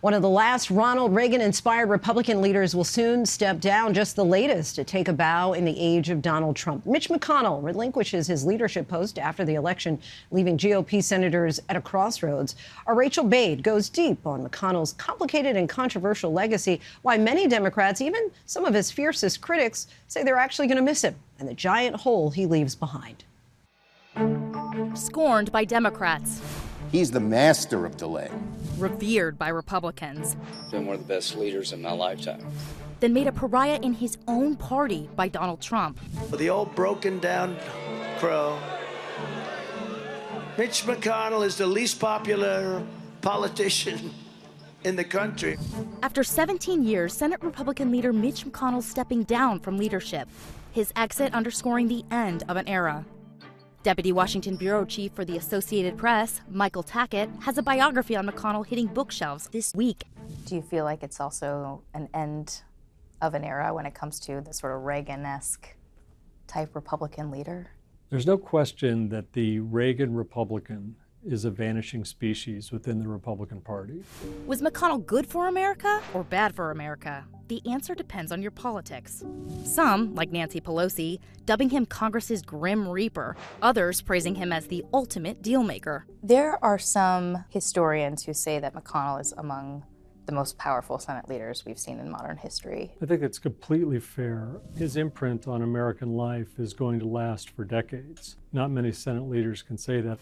One of the last Ronald Reagan-inspired Republican leaders will soon step down, just the latest to take a bow in the age of Donald Trump. Mitch McConnell relinquishes his leadership post after the election, leaving GOP senators at a crossroads. Our Rachael Bade goes deep on McConnell's complicated and controversial legacy, why many Democrats, even some of his fiercest critics, say they're actually going to miss him, and the giant hole he leaves behind. Scorned by Democrats. He's the master of delay. Revered by Republicans. Been one of the best leaders in my lifetime. Then made a pariah in his own party by Donald Trump. The old broken down crow. Mitch McConnell is the least popular politician in the country. After 17 years, Senate Republican leader Mitch McConnell stepping down from leadership. His exit underscoring the end of an era. Deputy Washington Bureau Chief for the Associated Press, Michael Tackett, has a biography on McConnell hitting bookshelves this week. Do you feel like it's also an end of an era when it comes to the sort of Reagan-esque type Republican leader? There's no question that the Reagan Republican is a vanishing species within the Republican Party. Was McConnell good for America or bad for America? The answer depends on your politics. Some, like Nancy Pelosi, dubbing him Congress's Grim Reaper. Others praising him as the ultimate dealmaker. There are some historians who say that McConnell is among the most powerful Senate leaders we've seen in modern history. I think it's completely fair. His imprint on American life is going to last for decades. Not many Senate leaders can say that.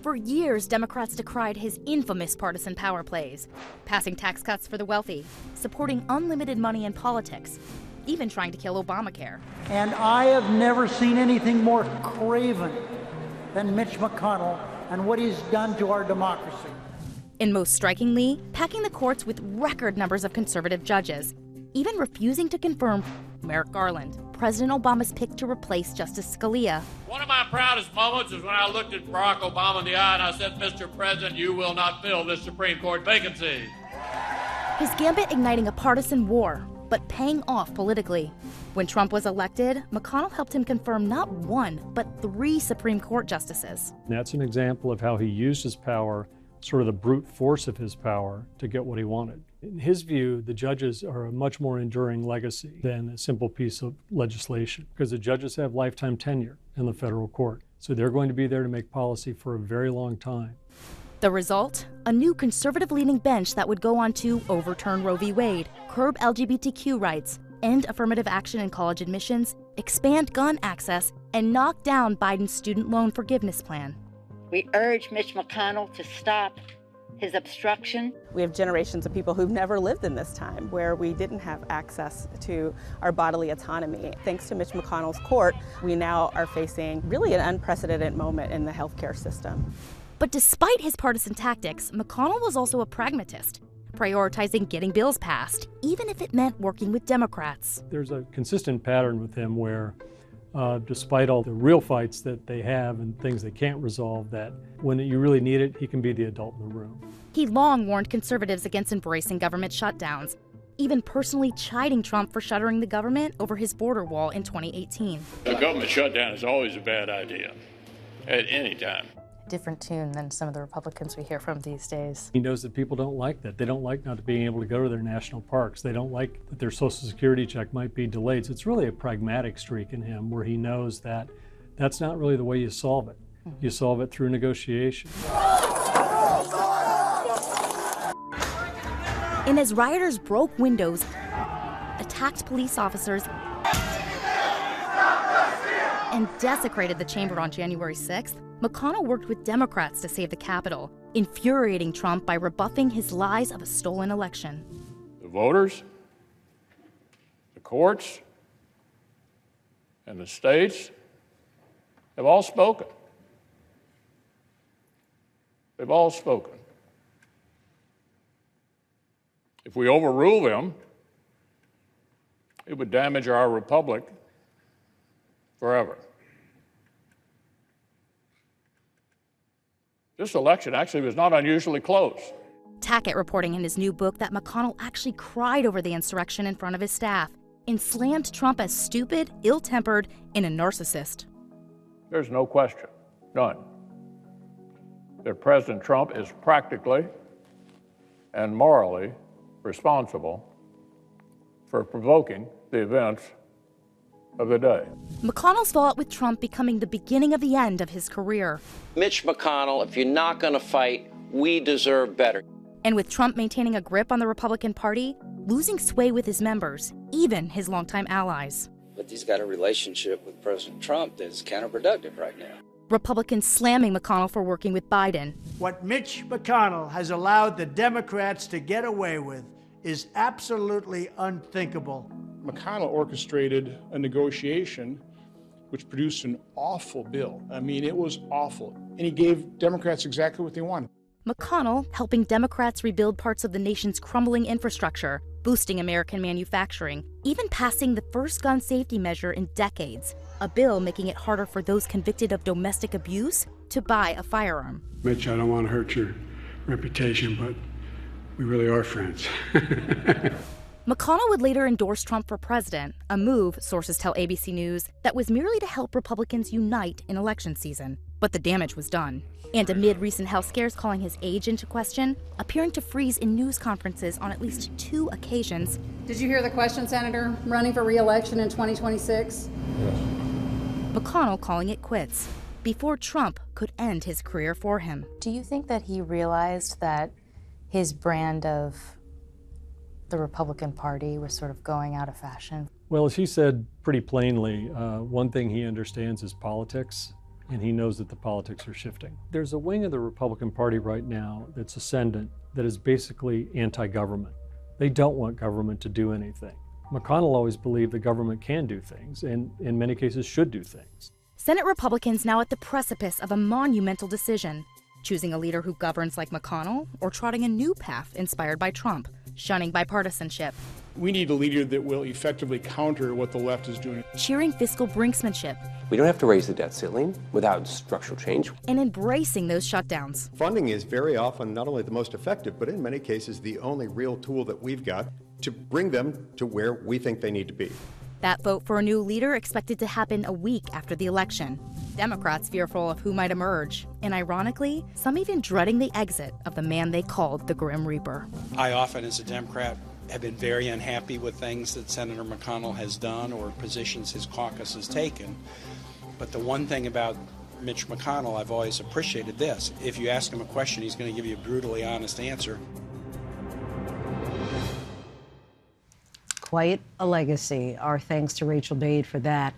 For years, Democrats decried his infamous partisan power plays, passing tax cuts for the wealthy, supporting unlimited money in politics, even trying to kill Obamacare. And I have never seen anything more craven than Mitch McConnell and what he's done to our democracy. And most strikingly, packing the courts with record numbers of conservative judges, even refusing to confirm Merrick Garland, President Obama's pick to replace Justice Scalia. One of my proudest moments is when I looked at Barack Obama in the eye and I said, Mr. President, you will not fill this Supreme Court vacancy. His gambit igniting a partisan war, but paying off politically. When Trump was elected, McConnell helped him confirm not one, but 3 Supreme Court justices. That's an example of how he used his power, sort of the brute force of his power, to get what he wanted. In his view, the judges are a much more enduring legacy than a simple piece of legislation, because the judges have lifetime tenure in the federal court. So they're going to be there to make policy for a very long time. The result? A new conservative-leaning bench that would go on to overturn Roe v. Wade, curb LGBTQ rights, end affirmative action in college admissions, expand gun access, and knock down Biden's student loan forgiveness plan. We urge Mitch McConnell to stop his obstruction. We have generations of people who've never lived in this time where we didn't have access to our bodily autonomy. Thanks to Mitch McConnell's court, we now are facing really an unprecedented moment in the healthcare system. But despite his partisan tactics, McConnell was also a pragmatist, prioritizing getting bills passed, even if it meant working with Democrats. There's a consistent pattern with him where despite all the real fights that they have and things they can't resolve, that when you really need it, he can be the adult in the room. He long warned conservatives against embracing government shutdowns, even personally chiding Trump for shuttering the government over his border wall in 2018. A government shutdown is always a bad idea, at any time. Different tune than some of the Republicans we hear from these days. He knows that people don't like that. They don't like not being able to go to their national parks. They don't like that their Social Security check might be delayed. So it's really a pragmatic streak in him where he knows that that's not really the way you solve it. You solve it through negotiation. And as rioters broke windows, attacked police officers, and desecrated the chamber on January 6th, McConnell worked with Democrats to save the Capitol, infuriating Trump by rebuffing his lies of a stolen election. The voters, the courts, and the states have all spoken. They've all spoken. If we overrule them, it would damage our republic forever. This election actually was not unusually close. Tackett reporting in his new book that McConnell actually cried over the insurrection in front of his staff and slammed Trump as stupid, ill-tempered, and a narcissist. There's no question, none, that President Trump is practically and morally responsible for provoking the events of the day. McConnell's fallout with Trump becoming the beginning of the end of his career. Mitch McConnell, if you're not going to fight, we deserve better. And with Trump maintaining a grip on the Republican Party, losing sway with his members, even his longtime allies. But he's got a relationship with President Trump that's counterproductive right now. Republicans slamming McConnell for working with Biden. What Mitch McConnell has allowed the Democrats to get away with is absolutely unthinkable. McConnell orchestrated a negotiation which produced an awful bill. I mean, it was awful. And he gave Democrats exactly what they wanted. McConnell helping Democrats rebuild parts of the nation's crumbling infrastructure, boosting American manufacturing, even passing the first gun safety measure in decades, a bill making it harder for those convicted of domestic abuse to buy a firearm. Mitch, I don't want to hurt your reputation, but we really are friends. McConnell would later endorse Trump for president, a move, sources tell ABC News, that was merely to help Republicans unite in election season. But the damage was done. And amid recent health scares calling his age into question, appearing to freeze in news conferences on at least 2 occasions. Did you hear the question, Senator? Running for re-election in 2026? Yes. McConnell calling it quits before Trump could end his career for him. Do you think that he realized that his brand of the Republican Party was sort of going out of fashion? Well, as he said pretty plainly, one thing he understands is politics, and he knows that the politics are shifting. There's a wing of the Republican Party right now that's ascendant that is basically anti-government. They don't want government to do anything. McConnell always believed the government can do things, and in many cases should do things. Senate Republicans now at the precipice of a monumental decision, choosing a leader who governs like McConnell or trotting a new path inspired by Trump, shunning bipartisanship. We need a leader that will effectively counter what the left is doing. Cheering fiscal brinksmanship. We don't have to raise the debt ceiling without structural change. And embracing those shutdowns. Funding is very often not only the most effective, but in many cases the only real tool that we've got to bring them to where we think they need to be. That vote for a new leader expected to happen a week after the election. Democrats fearful of who might emerge, and ironically, some even dreading the exit of the man they called the Grim Reaper. I often, as a Democrat, have been very unhappy with things that Senator McConnell has done or positions his caucus has taken. But the one thing about Mitch McConnell, I've always appreciated this. If you ask him a question, he's going to give you a brutally honest answer. Quite a legacy. Our thanks to Rachael Bade for that.